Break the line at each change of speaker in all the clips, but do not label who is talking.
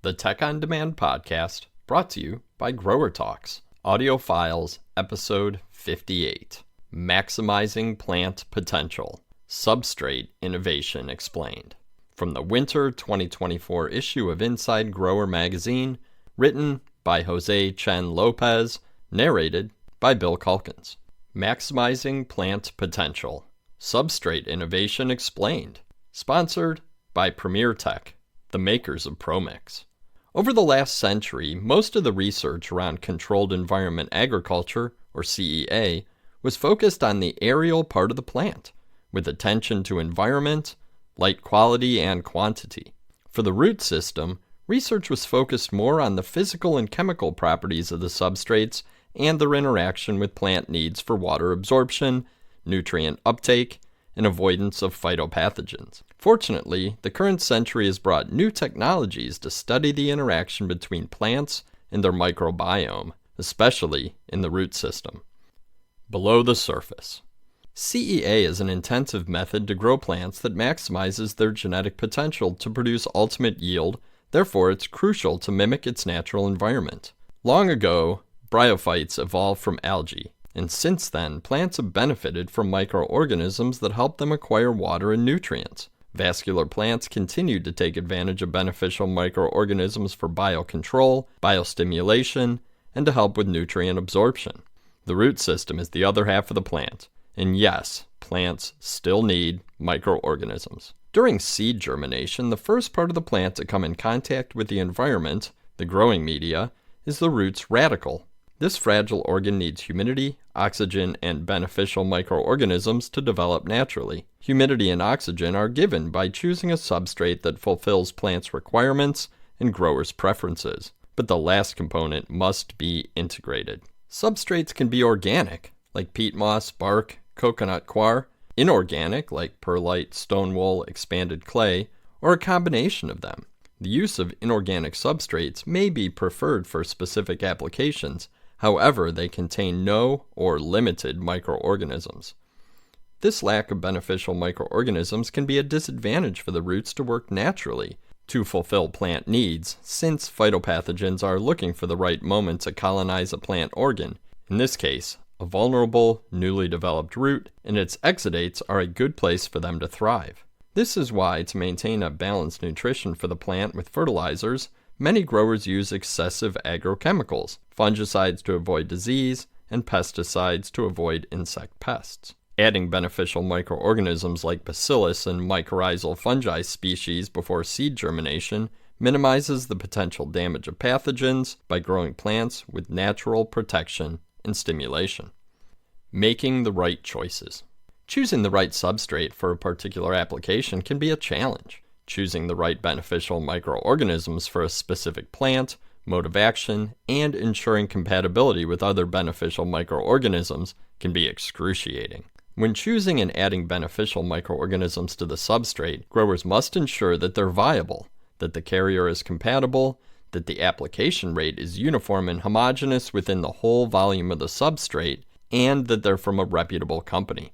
the Tech on Demand podcast, brought to you by Grower Talks. Audio Files, Episode 58. Maximizing Plant Potential. Substrate Innovation Explained. From the Winter 2024 issue of Inside Grower magazine, written by CHEN LOPEZ, narrated by Bill CALKINS. Maximizing Plant Potential. Substrate Innovation Explained. Sponsored by Premier Tech, the makers of ProMix. Over the last century, most of the research around controlled environment agriculture, or CEA, was focused on the aerial part of the plant, with attention to environment, light quality, and quantity. For the root system, research was focused more on the physical and chemical properties of the substrates and their interaction with plant needs for water absorption, nutrient uptake, and avoidance of phytopathogens. Fortunately, the current century has brought new technologies to study the interaction between plants and their microbiome, especially in the root system. Below the surface. CEA is an intensive method to grow plants that maximizes their genetic potential to produce ultimate yield, therefore it's crucial to mimic its natural environment. Long ago, bryophytes evolved from algae, and since then, plants have benefited from microorganisms that help them acquire water and nutrients. Vascular plants continue to take advantage of beneficial microorganisms for biocontrol, biostimulation, and to help with nutrient absorption. The root system is the other half of the plant, and yes, plants still need microorganisms. During seed germination, the first part of the plant to come in contact with the environment, the growing media, is the root's radicle. This fragile organ needs humidity, oxygen, and beneficial microorganisms to develop naturally. Humidity and oxygen are given by choosing a substrate that fulfills plants' requirements and growers' preferences, but the last component must be integrated. Substrates can be organic, like peat moss, bark, coconut coir, inorganic, like perlite, stone wool, expanded clay, or a combination of them. The use of inorganic substrates may be preferred for specific applications. However, they contain no or limited microorganisms. This lack of beneficial microorganisms can be a disadvantage for the roots to work naturally to fulfill plant needs, since phytopathogens are looking for the right moment to colonize a plant organ, in this case, a vulnerable, newly developed root, and its exudates are a good place for them to thrive. This is why, to maintain a balanced nutrition for the plant with fertilizers, many growers use excessive agrochemicals, fungicides to avoid disease, and pesticides to avoid insect pests. Adding beneficial microorganisms like bacillus and mycorrhizal fungi species before seed germination minimizes the potential damage of pathogens by growing plants with natural protection and stimulation. Making the right choices. Choosing the right substrate for a particular application can be a challenge. Choosing the right beneficial microorganisms for a specific plant, mode of action, and ensuring compatibility with other beneficial microorganisms can be excruciating. When choosing and adding beneficial microorganisms to the substrate, growers must ensure that they're viable, that the carrier is compatible, that the application rate is uniform and homogenous within the whole volume of the substrate, and that they're from a reputable company.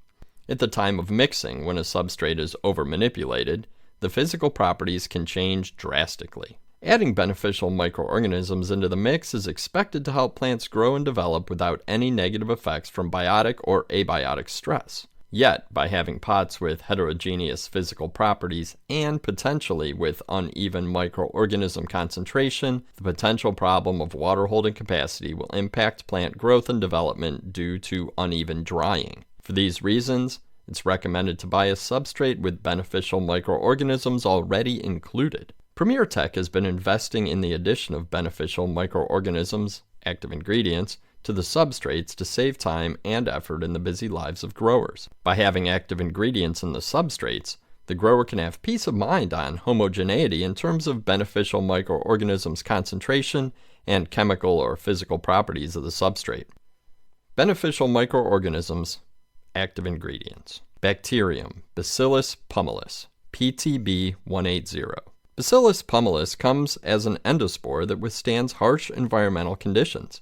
At the time of mixing, when a substrate is over-manipulated, the physical properties can change drastically. Adding beneficial microorganisms into the mix is expected to help plants grow and develop without any negative effects from biotic or abiotic stress. Yet, by having pots with heterogeneous physical properties and potentially with uneven microorganism concentration, the potential problem of water holding capacity will impact plant growth and development due to uneven drying. For these reasons, it's recommended to buy a substrate with beneficial microorganisms already included. Premier Tech has been investing in the addition of beneficial microorganisms, active ingredients, to the substrates to save time and effort in the busy lives of growers. By having active ingredients in the substrates, the grower can have peace of mind on homogeneity in terms of beneficial microorganisms concentration and chemical or physical properties of the substrate. Beneficial microorganisms, active ingredients. Bacterium, Bacillus pumilus, PTB 180. Bacillus pumilus comes as an endospore that withstands harsh environmental conditions.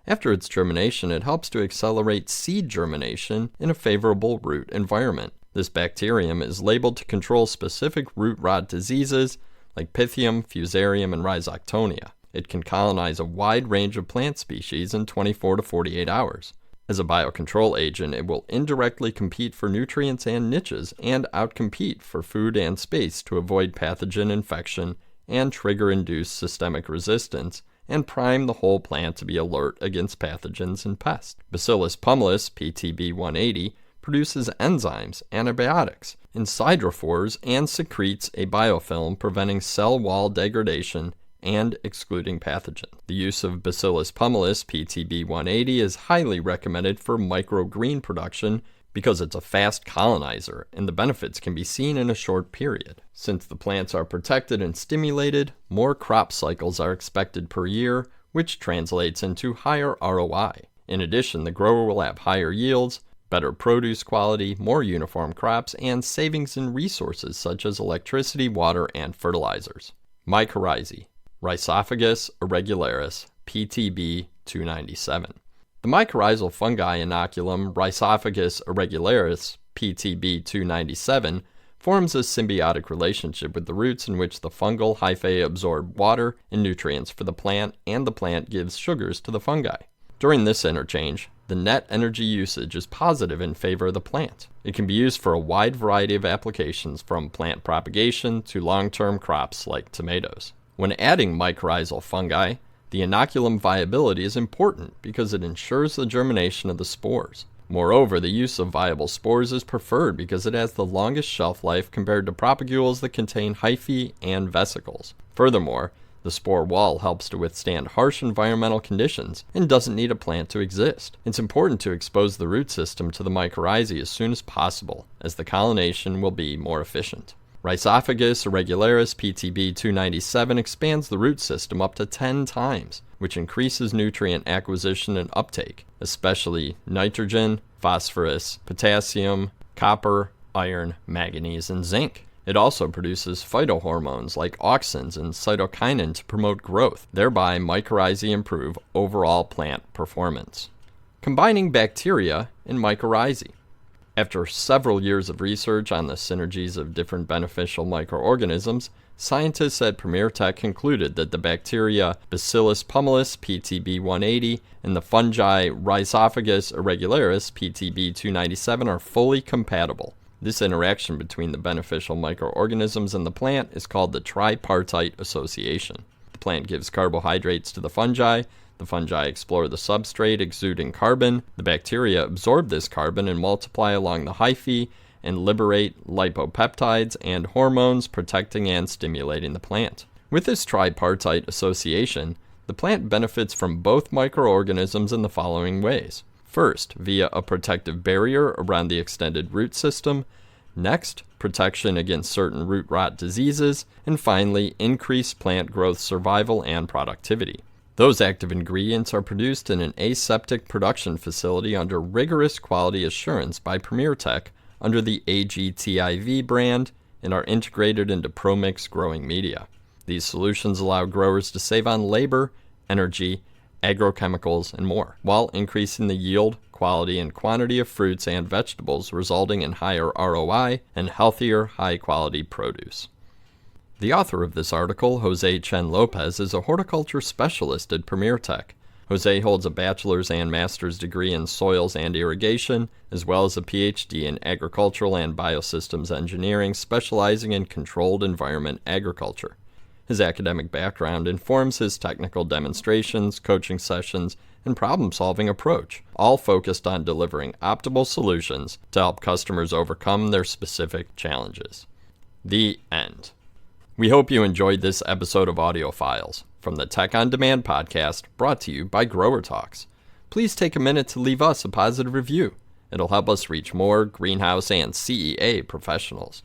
After its germination, it helps to accelerate seed germination in a favorable root environment. This bacterium is labeled to control specific root rot diseases like Pythium, Fusarium, and Rhizoctonia. It can colonize a wide range of plant species in 24 to 48 hours. As a biocontrol agent, it will indirectly compete for nutrients and niches and outcompete for food and space to avoid pathogen infection and trigger-induced systemic resistance and prime the whole plant to be alert against pathogens and pests. Bacillus pumilus, PTB180, produces enzymes, antibiotics, and siderophores and secretes a biofilm preventing cell wall degradation and excluding pathogens. The use of Bacillus pumilus, PTB180, is highly recommended for microgreen production because it's a fast colonizer and the benefits can be seen in a short period. Since the plants are protected and stimulated, more crop cycles are expected per year, which translates into higher ROI. In addition, the grower will have higher yields, better produce quality, more uniform crops, and savings in resources such as electricity, water, and fertilizers. Mycorrhizae, Rhizophagus irregularis, PTB297. The mycorrhizal fungi inoculum Rhizophagus irregularis, PTB297, forms a symbiotic relationship with the roots in which the fungal hyphae absorb water and nutrients for the plant, and the plant gives sugars to the fungi. During this interchange, the net energy usage is positive in favor of the plant. It can be used for a wide variety of applications, from plant propagation to long-term crops like tomatoes. When adding mycorrhizal fungi, the inoculum viability is important because it ensures the germination of the spores. Moreover, the use of viable spores is preferred because it has the longest shelf life compared to propagules that contain hyphae and vesicles. Furthermore, the spore wall helps to withstand harsh environmental conditions and doesn't need a plant to exist. It's important to expose the root system to the mycorrhizae as soon as possible, as the colonization will be more efficient. Rhizophagus irregularis, PTB297, expands the root system up to 10 times, which increases nutrient acquisition and uptake, especially nitrogen, phosphorus, potassium, copper, iron, manganese, and zinc. It also produces phytohormones like auxins and cytokinin to promote growth. Thereby, mycorrhizae improve overall plant performance. Combining bacteria and mycorrhizae. After several years of research on the synergies of different beneficial microorganisms, scientists at Premier Tech concluded that the bacteria Bacillus pumilus, PTB180, and the fungi Rhizophagus irregularis, PTB297, are fully compatible. This interaction between the beneficial microorganisms and the plant is called the tripartite association. The plant gives carbohydrates to the fungi explore the substrate, exuding carbon, the bacteria absorb this carbon and multiply along the hyphae and liberate lipopeptides and hormones, protecting and stimulating the plant. With this tripartite association, the plant benefits from both microorganisms in the following ways. First, via a protective barrier around the extended root system. Next, protection against certain root rot diseases. And finally, increased plant growth, survival, and productivity. Those active ingredients are produced in an aseptic production facility under rigorous quality assurance by Premier Tech under the AGTIV brand and are integrated into ProMix growing media. These solutions allow growers to save on labor, energy, agrochemicals, and more, while increasing the yield, quality, and quantity of fruits and vegetables, resulting in higher ROI and healthier, high-quality produce. The author of this article, Jose CHEN LOPEZ, is a horticulture specialist at Premier Tech. Jose holds a bachelor's and master's degree in soils and irrigation, as well as a PhD in agricultural and biosystems engineering, specializing in controlled environment agriculture. His academic background informs his technical demonstrations, coaching sessions, and problem-solving approach, all focused on delivering optimal solutions to help customers overcome their specific challenges. The end. We hope you enjoyed this episode of Audio Files from the Tech on Demand podcast, brought to you by Grower Talks. Please take a minute to leave us a positive review. It'll help us reach more greenhouse and CEA professionals.